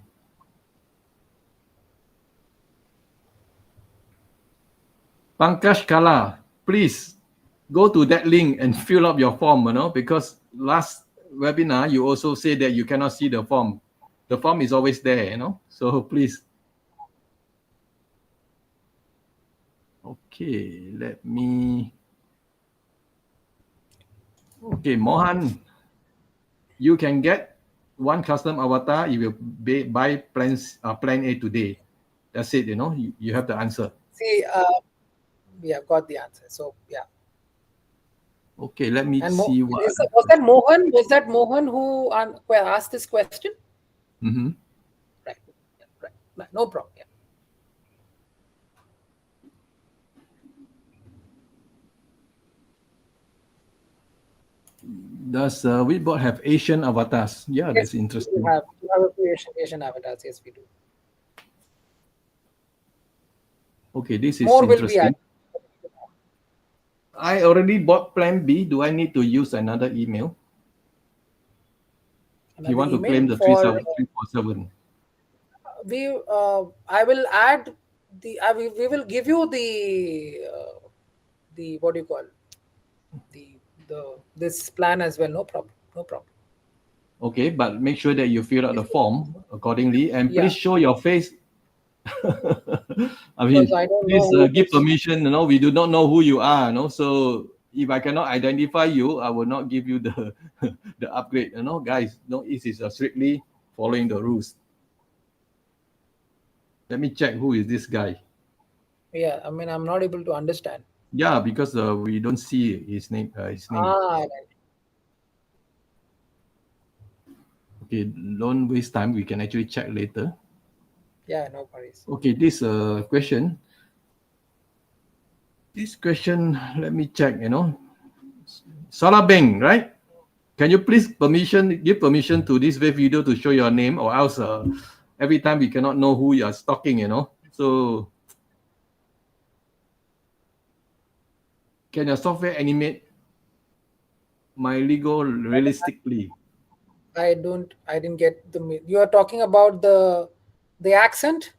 Pankaj Kala, please go to that link and fill up your form, because last webinar you also said that you cannot see the form. The form is always there, so please. Okay, okay, Mohan, you can get one custom avatar if you buy Plan A today. That's it, you have the answer. See, we have got the answer. So yeah. Okay, let me And see what. was that Mohan? Was that Mohan who asked this question? Mm-hmm. Right. No problem. Yeah. Does vidBoard have Asian avatars? Yeah, Yes, that's interesting. we have a few Asian avatars. Yes, we do. Okay, this is More will be interesting. added. I already bought Plan B. Do I need to use another email? If you want to claim the 347. I will add the. We will give you the what do you call this plan as well. No problem. Okay, but make sure that you fill out the form accordingly, and Yeah. please show your face. I mean, Because I don't please know who give this- permission. We do not know who you are. So if I cannot identify you, I will not give you the the upgrade. Guys, this is strictly following the rules. Let me check who is this guy. Yeah, I mean, I'm not able to understand. Yeah, because we don't see his name. Right. Okay, don't waste time. We can actually check later. Yeah, no worries. Okay, this question. This question, let me check. Salabeng, right? Can you please give permission to this video to show your name, or else every time we cannot know who you are stalking. So can your software animate my Lego realistically? I didn't get the. You are talking about the accent.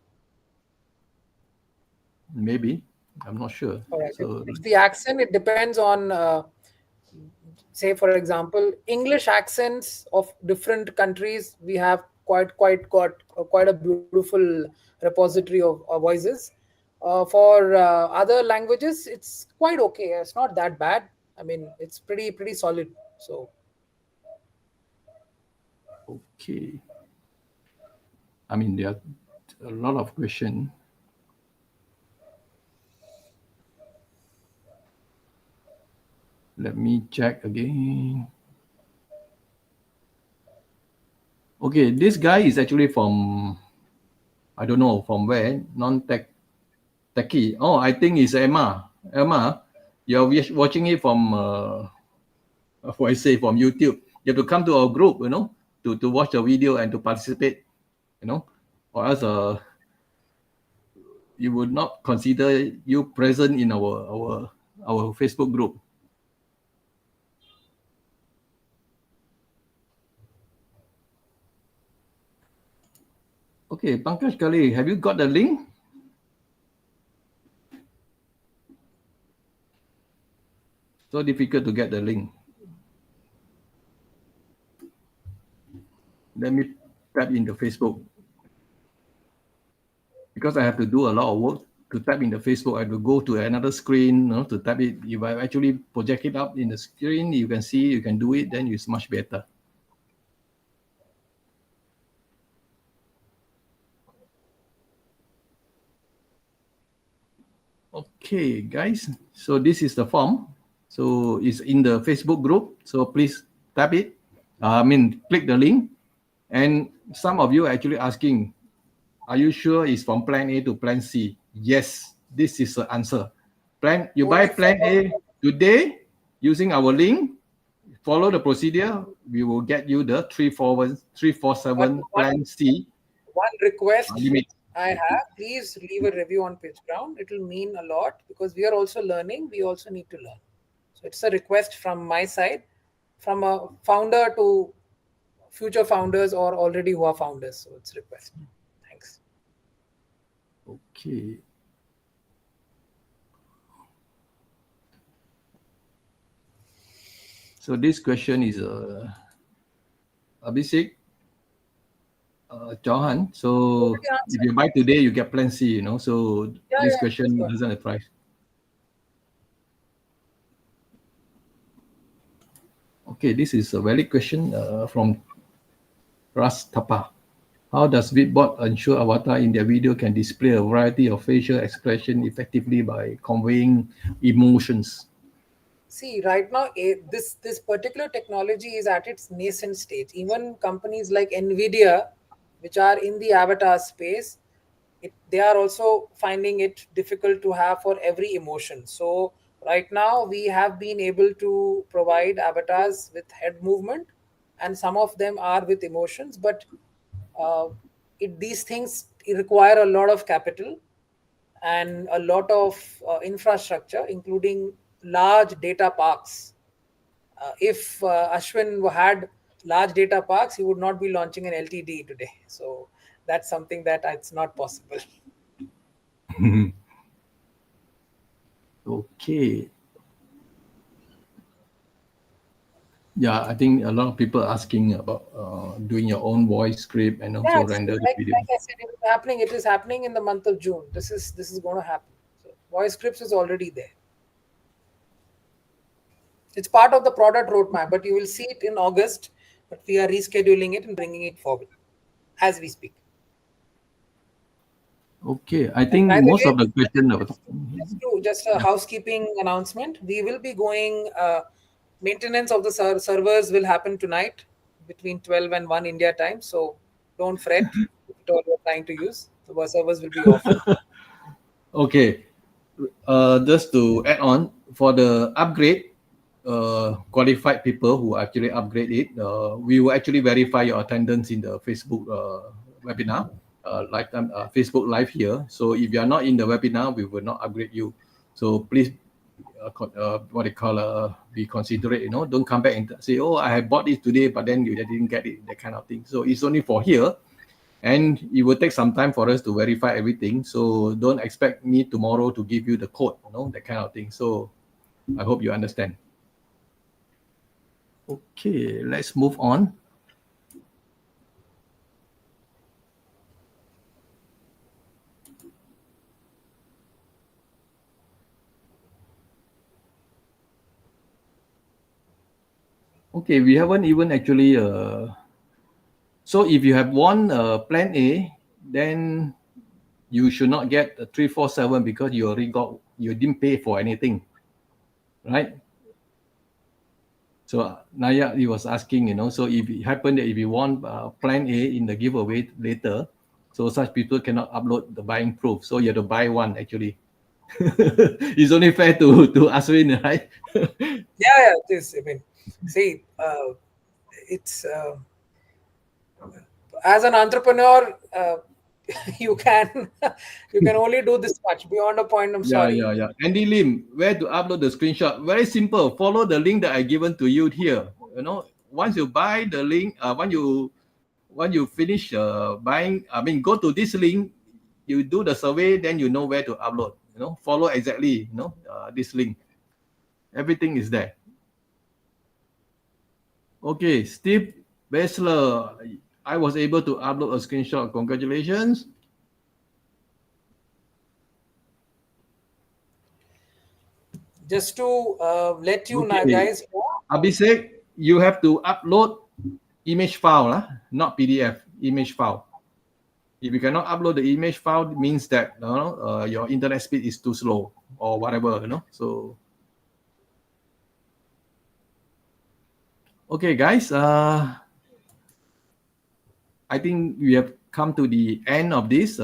Maybe, I'm not sure. All right. So It's the accent. It depends on, say, for example, English accents of different countries. We have quite a beautiful repository of voices. For other languages, it's quite okay. It's not that bad. I mean, it's pretty solid. So. okay. I mean, there are a lot of questions. Let me check again. Okay, this guy is actually from, I don't know from where, non-techie. Oh, I think it's Emma. Emma, you're watching it from, what I say, from YouTube. You have to come to our group, to watch the video and to participate, or else you would not consider you present in our Facebook group. Okay, Pankaj Kali, have you got the link? So difficult to get the link. Let me tap into Facebook. Because I have to do a lot of work to tap in the Facebook, I have to go to another screen, to tap it. If I actually project it up in the screen, you can see, you can do it, then it's much better. Okay, guys. So this is the form. So it's in the Facebook group. So please tap it. Click the link. And some of you are actually asking, are you sure it's from Plan A to Plan C? Yes, this is the answer. You buy Plan A today using our link. Follow the procedure. We will get you the 347 Plan C. One request limit. I have, please leave a review on PitchGround. It will mean a lot because we are also learning. We also need to learn. So it's a request from my side, from a founder to future founders or already who are founders. So it's a request. Thanks. Okay. So this question is Abhishek Chauhan. So if you buy today, you get Plan C, So this question doesn't apply. Okay, this is a valid question from Ras Tapa. How does vidBoard ensure avatar in their video can display a variety of facial expression effectively by conveying emotions? See, right now, this particular technology is at its nascent stage. Even companies like NVIDIA, which are in the avatar space, they are also finding it difficult to have for every emotion. So right now, we have been able to provide avatars with head movement, and some of them are with emotions. But these things require a lot of capital and a lot of infrastructure, including large data parks. If Ashwin had large data parks, he would not be launching an LTD today. So that's something that it's not possible. Okay. Yeah, I think a lot of people are asking about doing your own voice script and also render the video. Like I said, it is happening in the month of June. This is going to happen. So voice scripts is already there. It's part of the product roadmap, but you will see it in August. But we are rescheduling it and bringing it forward as we speak. Okay, I think most of the question just a housekeeping announcement. We will be going. Maintenance of the servers will happen tonight between 12 and 1 India time. So don't fret if at all you're trying to use. The servers will be off. Okay. Just to add on, for the upgrade, qualified people who actually upgrade it, we will actually verify your attendance in the Facebook webinar, lifetime Facebook Live here. So if you are not in the webinar, we will not upgrade you. So please, be considerate. Don't come back and say, "Oh, I have bought it today, but then you didn't get it," that kind of thing. So it's only for here. And it will take some time for us to verify everything. So don't expect me tomorrow to give you the code, that kind of thing. So I hope you understand. Okay, let's move on. Okay, we haven't even actually... So if you have won Plan A, then you should not get a 347 because you didn't pay for anything, right? So Naya, he was asking, so if it happened that if you want Plan A in the giveaway later, so such people cannot upload the buying proof. So you have to buy one actually. It's only fair to Ashwin, right? Yeah, it is. I mean, see, it's as an entrepreneur, you can only do this much. Beyond a point, I'm sorry. Yeah. Andy Lim, where to upload the screenshot? Very simple. Follow the link that I given to you here. Once you buy the link, when you finish buying, go to this link, you do the survey, then you know where to upload. Follow exactly, this link. Everything is there. Okay, Steve Basler I was able to upload a screenshot. Congratulations. Just to let you Okay. guys know. Abhishek, you have to upload image file, not PDF, image file. If you cannot upload the image file, it means that your internet speed is too slow or whatever, So, okay, guys. I think we have come to the end of this.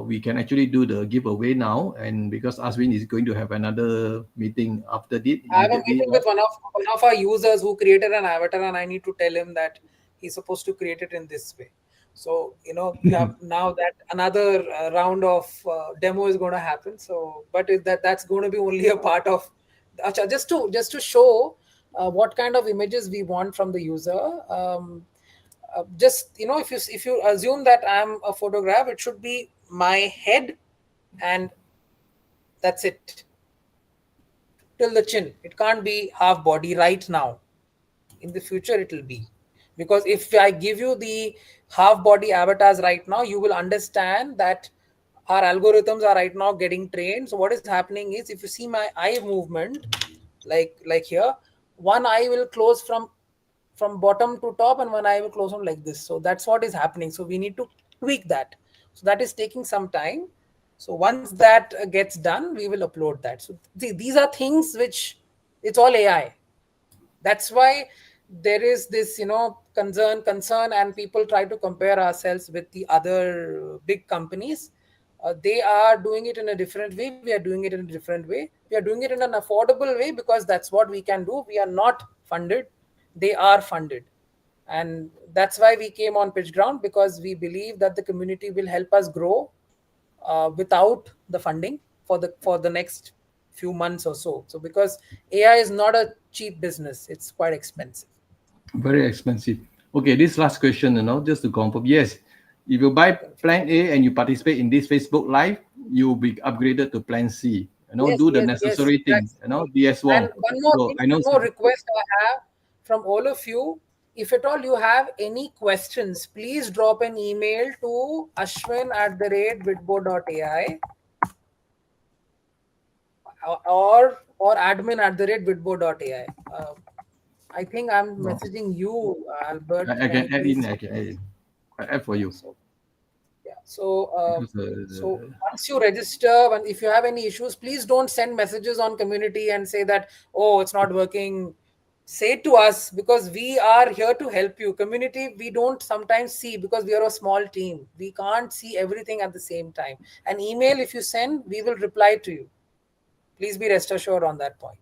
We can actually do the giveaway now, and because Ashwin is going to have another meeting after this. I have a meeting with one of our users who created an avatar, and I need to tell him that he's supposed to create it in this way. So we have now that another round of demo is going to happen. So, but that's going to be only a part of. Just to show what kind of images we want from the user. Just if you assume that I'm a photograph, it should be my head, and that's it. Till the chin. It can't be half body right now. In the future, it will be. Because if I give you the half body avatars right now, you will understand that our algorithms are right now getting trained. So what is happening is, if you see my eye movement, like here, one eye will close from bottom to top, and one eye will close on like this. So that's what is happening. So we need to tweak that. So that is taking some time. So once that gets done, we will upload that. So these are things which it's all AI. That's why there is this, concern, and people try to compare ourselves with the other big companies. They are doing it in a different way. We are doing it in a different way. We are doing it in an affordable way because that's what we can do. We are not funded. They are funded. And that's why we came on Pitch Ground, because we believe that the community will help us grow without the funding for the next few months or so. So because AI is not a cheap business, it's quite expensive. Very expensive. Okay, this last question, just to confirm. Yes, if you buy Plan A and you participate in this Facebook Live, you will be upgraded to Plan C. Do the necessary things. DS Wong. And one more request I have from all of you. If at all you have any questions, please drop an email to ashwin@vidboard.ai or admin@vidboard.ai. I think I'm messaging you, Albert. I can add in. I add for you. Yeah. So once you register, and if you have any issues, please don't send messages on community and say that, oh, it's not working. Say to us, because we are here to help you. Community, we don't sometimes see, because we are a small team. We can't see everything at the same time. An email, if you send, we will reply to you. Please be rest assured on that point.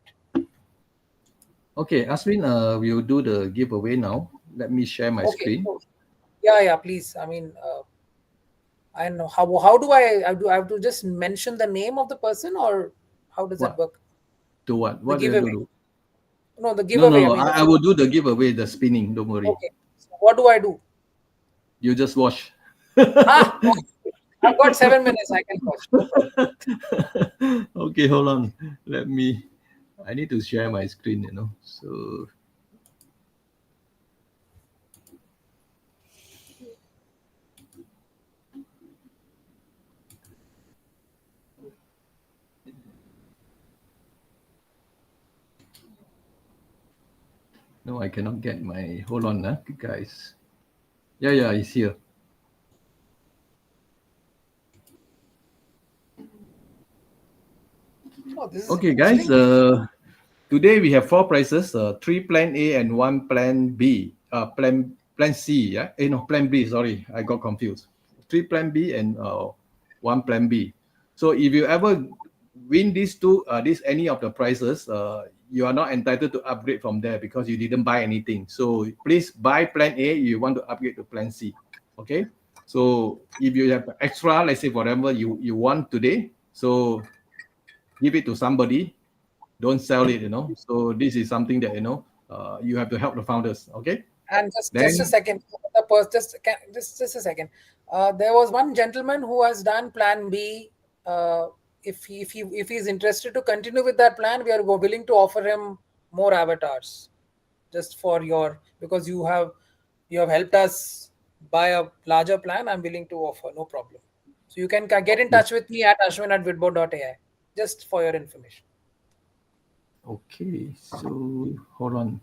Okay, Ashwin, we'll do the giveaway now. Let me share my screen. Yeah, please. I mean, I don't know how do I have to just mention the name of the person, or how does that work? To what? What do you do? No, the giveaway. No. I will do the giveaway, the spinning. Don't worry. Okay. So what do I do? You just watch. I've got 7 minutes. I can watch. Okay, hold on. I need to share my screen, So. No, I cannot get my. Hold on, guys. Yeah, it's here. Okay, guys. Today we have 4 prizes: 3 Plan A and 1 Plan B. Plan C. Yeah. Plan B. Sorry, I got confused. 3 Plan B and 1 Plan B. So if you ever win any of the prizes, you are not entitled to upgrade from there because you didn't buy anything. So please buy Plan A if you want to upgrade to Plan C. Okay. So if you have extra, let's say whatever you want today, so give it to somebody. Don't sell it. So this is something that you have to help the founders. Okay. And just a second. Just a second. There was one gentleman who has done Plan B. If he's interested to continue with that plan, we are willing to offer him more avatars, just for because you have helped us buy a larger plan, I'm willing to offer, no problem. So you can get in touch with me at ashwin@vidboard.ai, just for your information. Okay, so hold on.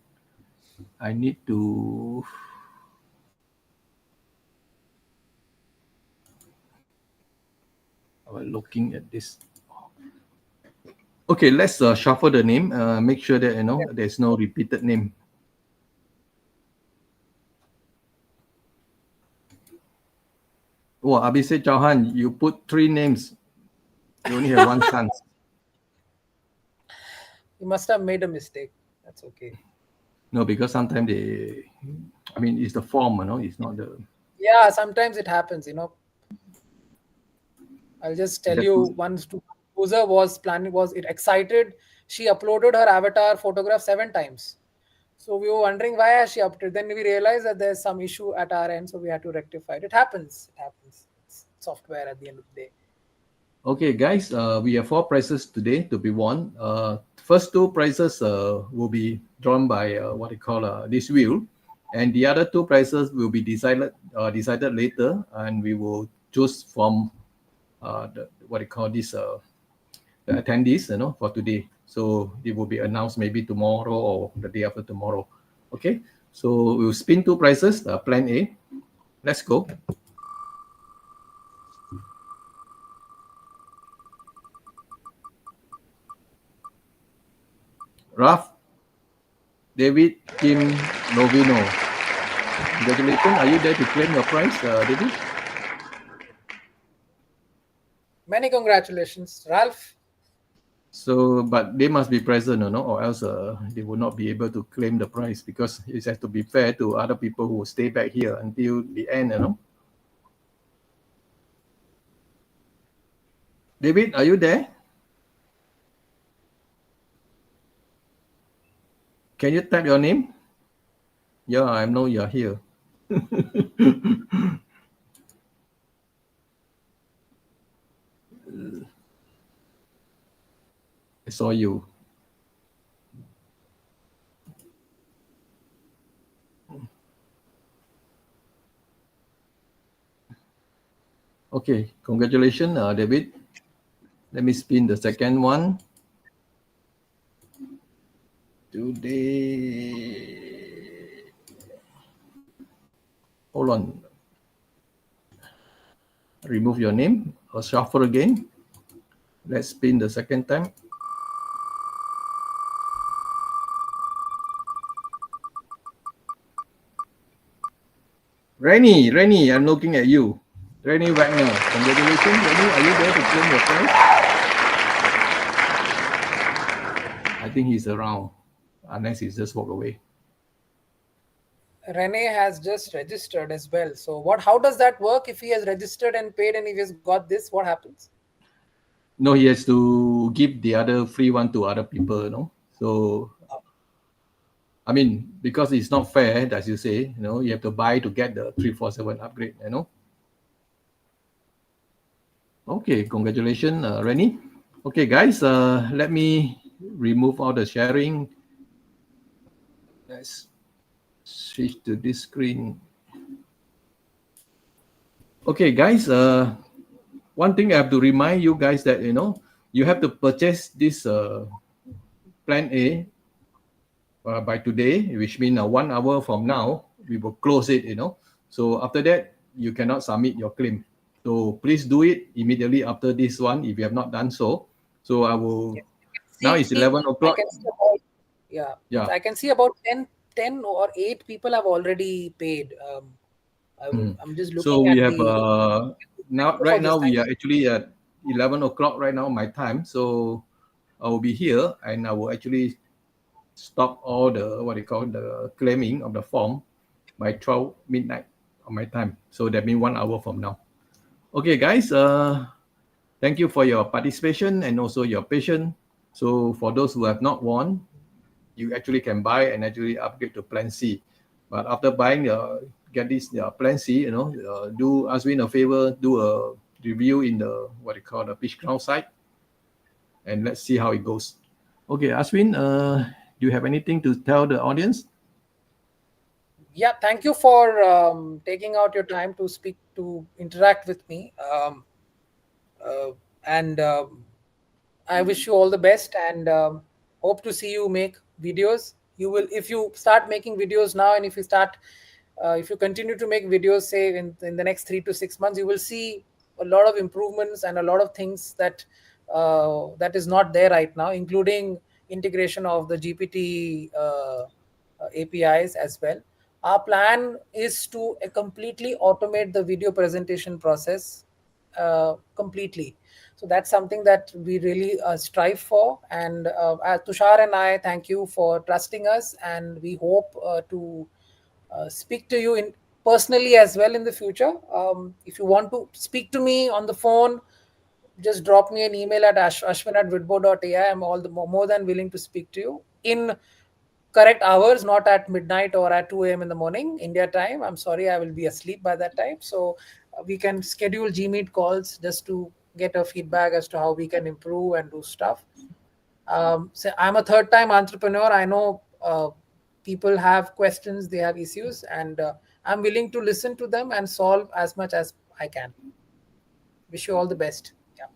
I need to. Looking at this. Okay, let's shuffle the name. Make sure that there's no repeated name. Oh, Abhishek Chauhan, you put 3 names. You only have 1 chance. You must have made a mistake. That's okay. No, because sometimes it's the form, it's not the. Yeah, sometimes it happens, I'll just tell you, once user was excited. She uploaded her avatar photograph 7 times. So we were wondering why has she uploaded. Then we realized that there's some issue at our end, so we had to rectify it. It happens. It's software at the end of the day. Okay, guys, we have 4 prizes today to be won. First 2 prizes will be drawn by this wheel, and the other 2 prizes will be decided later, and we will choose from the attendees, for today. So it will be announced maybe tomorrow or the day after tomorrow. Okay, so we'll spin 2 prizes. Plan A. Let's go. Raf, David, Kim, Novino. Congratulations. Are you there to claim your prize, David? Many congratulations, Ralph. So, but they must be present, or else they will not be able to claim the prize, because it has to be fair to other people who stay back here until the end, David, are you there? Can you type your name? Yeah, I know you're here. I saw you. Okay, congratulations, David. Let me spin the second one. Today. Hold on. Remove your name or shuffle again. Let's spin the second time. Rennie, I'm looking at you. Rennie Wagner, congratulations. Rennie, are you there to claim your prize? I think he's around, unless he's just walked away. Rene has just registered as well. So how does that work? If he has registered and paid and he has got this, what happens? No, he has to give the other free one to other people, So, because it's not fair, as you say, you have to buy to get the 347 upgrade, Okay, congratulations, Rennie. Okay, guys, let me remove all the sharing. Let's switch to this screen. Okay, guys, one thing I have to remind you guys that, you have to purchase this Plan A by today, which means 1 hour from now, we will close it, So after that, you cannot submit your claim. So please do it immediately after this one if you have not done so. So I will, now it's 11 o'clock. I can see about 10 or 8 people have already paid. I'm just looking so we at have right now we are actually at 11 o'clock right now, my time. So I will be here and I will actually stop all the the claiming of the form by 12 midnight on my time. So that means 1 hour from now. Okay, guys, thank you for your participation and also your patience. So for those who have not won, you actually can buy and actually upgrade to Plan C. But after buying, get this Plan C, do Ashwin a favor, do a review in the the Pitch Ground site, and let's see how it goes. Okay, Ashwin, do you have anything to tell the audience? Yeah, thank you for taking out your time to speak, to interact with me. Uh, and I wish you all the best, and hope to see you make videos. You will, if you start making videos now, and if you continue to make videos, say in the next 3 to 6 months, you will see a lot of improvements and a lot of things that is not there right now, including integration of the GPT APIs as well. Our plan is to completely automate the video presentation process completely. So that's something that we really strive for. And Tushar and I thank you for trusting us, and we hope to speak to you in personally as well in the future. If you want to speak to me on the phone, just drop me an email at ashwin at vidBoard.ai. I'm all the more than willing to speak to you in correct hours, not at midnight or at 2 a.m. in the morning, India time. I'm sorry, I will be asleep by that time. So we can schedule Gmeet calls just to get a feedback as to how we can improve and do stuff. So I'm a third time entrepreneur. I know people have questions, they have issues, and I'm willing to listen to them and solve as much as I can. Wish you all the best. Yeah.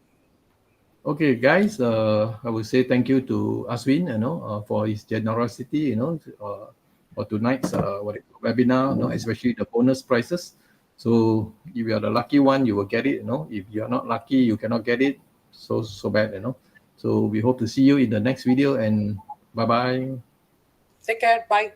Okay, guys, I would say thank you to Ashwin, for his generosity, for tonight's webinar, especially the bonus prizes. So if you are the lucky one, you will get it. If you are not lucky, you cannot get it. So bad. So we hope to see you in the next video, and bye bye. Take care. Bye.